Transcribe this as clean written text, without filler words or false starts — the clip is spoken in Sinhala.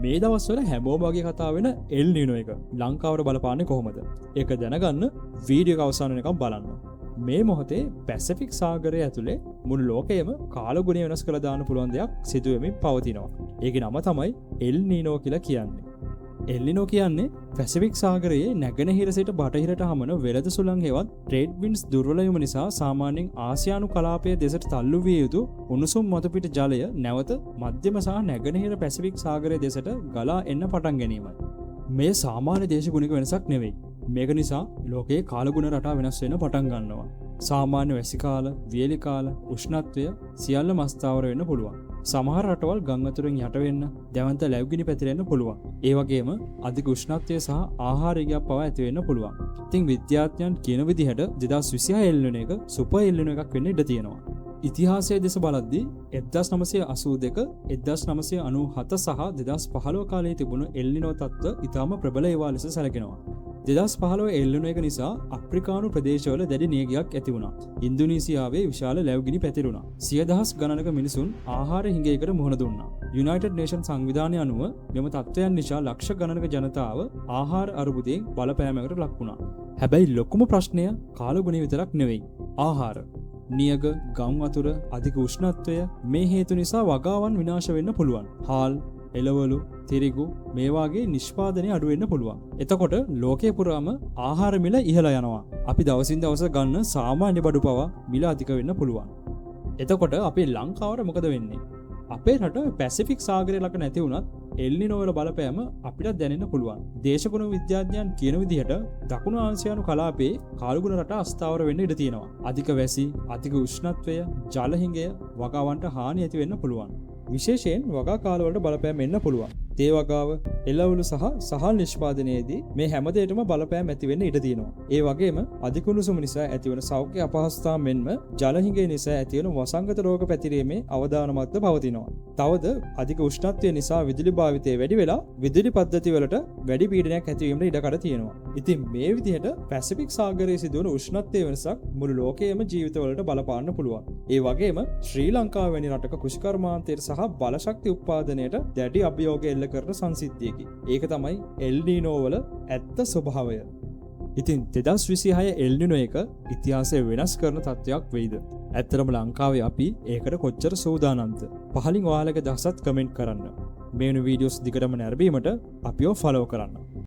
මේ දවස්වල හැමෝම වගේ කතා වෙන එල් නිනෝ එක ලංකාවට බලපාන්නේ කොහොමද? ඒක දැනගන්න වීඩියෝ එක අවසන් වෙනකම් බලන්න. මේ මොහොතේ පැසිෆික් සාගරය ඇතුලේ මුළු ලෝකයේම කාලගුණය වෙනස් කළ දාන්න පුළුවන් දෙයක් සිදු වෙමින් පවතිනවා. ඒකේ නම තමයි එල් නීනෝ කියලා කියන්නේ. එල් නීනෝ කියන්නේ පැසිෆික් සාගරයේ නැගෙනහිර සිට බටහිරට හමන වෙළඳ සුළං හෙවත් ට්‍රේඩ් වින්ඩ්ස් දුර්වල වීම නිසා සාමාන්‍යයෙන් ආසියානු කලාපයේ දෙසට තල්ලු විය යුතු උණුසුම් මතුපිට ජලය නැවත මධ්‍යම සහ නැගෙනහිර පැසිෆික් සාගරයේ දෙසට ගලා එන්න පටන් ගැනීමයි. මේ සාමාන්‍ය දේශගුණික වෙනසක් නෙවෙයි. මේක නිසා ලෝකයේ කාලගුණ රටා වෙනස් වෙන පටන් ගන්නවා. සාමාන්‍ය වැසි කාල, වියලි කාල, උෂ්ණත්වය සියල්ල මස්තාවර වෙන්න පුළුවන්. සමහර රටවල් ගම් අතුරෙන් යට වෙන්න, දැවන්ත ලැබුගිනි පැතිරෙන්න පුළුවන්. ඒ වගේම අධික උෂ්ණත්වය සහ ආහාර ඉගයක් පවා ඇති වෙන්න පුළුවන්. ඉතින් විද්‍යාඥයන් කියන විදිහට 2026 එල් නිනෝ එක සුපර් එල් නිනෝ එකක් වෙන්න ඉඩ තියෙනවා. ඉතිහාසයේ දෙස බලද්දී 1982, 1997 සහ 2015 කාලයේ තිබුණු එල් නිනෝ තත්ත්ව ඉතාම ප්‍රබල ඒවා ලෙස සැලකෙනවා. 2015 එල් නිනෝ එක නිසා අප්‍රිකානු ප්‍රදේශවල දැඩි නියගයක් ඇති වුණා. ඉන්දුනීසියාවේ විශාල ලැබුගිනි පැතිරුණා. 100,000 ගණනක මිනිසුන් ආහාර හිඟයකට මුහුණ දුන්නා. යුනයිටඩ් නේෂන් සංවිධානය අනුව මෙම තත්ත්වයන් නිසා ලක්ෂ ගණනක ජනතාව ආහාර අර්බුදයෙන් බලපෑමකට ලක් වුණා. හැබැයි ලොකුම ප්‍රශ්නය කාලගුණය විතරක් නෙවෙයි. ආහාර නියග, ගම් වතුර, අධික උෂ්ණත්වය මේ හේතු නිසා වගාවන් විනාශ වෙන්න පුළුවන්. හාල්, එළවලු, තිරිගු මේ වගේ නිෂ්පාදනය අඩු වෙන්න පුළුවන්. එතකොට ලෝකයේ පුරාම ආහාර මිල ඉහළ යනවා. අපි දවසින් දවස ගන්න සාමාන්‍ය බඩු පවා මිල අධික වෙන්න පුළුවන්. එතකොට අපේ ලංකාවට මොකද වෙන්නේ? අපේ රට පැසිෆික් සාගරය ළඟ නැති වුණත් එල් නිනෝ වල බලපෑම අපිට දැනෙන්න පුළුවන්. දේශගුණ විද්‍යාඥයන් කියන විදිහට දකුණු ආසියානු කලාපයේ කාලගුණ රට අස්ථාවර වෙන්න ඉඩ තියෙනවා. අධික වැසි, අධික උෂ්ණත්වය, ජල හිඟය වගාවන්ට හානි ඇති වෙන්න පුළුවන්. විශේෂයෙන් වගා කාලවලට බලපෑම් එන්න පුළුවන්. තේ වගාව, එළවලු සහ සහල් නිෂ්පාදනයේදී මේ හැම දෙයකටම බලපෑම් ඇති වෙන්න ඉඩ තියෙනවා. ඒ වගේම අධික උණුසුම නිසා ඇතිවන සෞඛ්‍ය අපහසුතා මෙන්ම ජල හිඟය නිසා ඇතිවන වසංගත රෝග පැතිරීමේ අවදානමත්ව පවතිනවා. තවද අධික උෂ්ණත්වය නිසා විදුලි භාවිතය වැඩි වෙලා විදුලි පද්ධති වලට වැඩි පීඩනයක් ඇතිවීමට ඉඩකඩ තියෙනවා. ඉතින් මේ විදිහට පැසිෆික් සාගරයේ සිදුවන උෂ්ණත්වයේ වෙනසක් මුළු ලෝකයේම ජීවිතවලට බලපාන්න පුළුවන්. ඒ වගේම ශ්‍රී ලංකාව වැනි රටක කෘෂිකර්මාන්තයට සහ බලශක්ති උත්පාදනයට දැඩි අභියෝග එල්ල කරන සංසිද්ධියකි. ඒක තමයි එල් නීනෝ වල ඇත්ත ස්වභාවය. ඉතින් 2026 එල් නිනෝ එක ඉතිහාසය වෙනස් කරන තත්ත්වයක් වෙයිද? ඇත්තටම ලංකාවේ අපි ඒකට කොච්චර සූදානම්ද? පහලින් ඔයාලගේ දහසත් කමෙන්ට් කරන්න. මේ වෙන වීඩියෝස් දිගටම නැරඹීමට අපිව ෆලෝ කරන්න.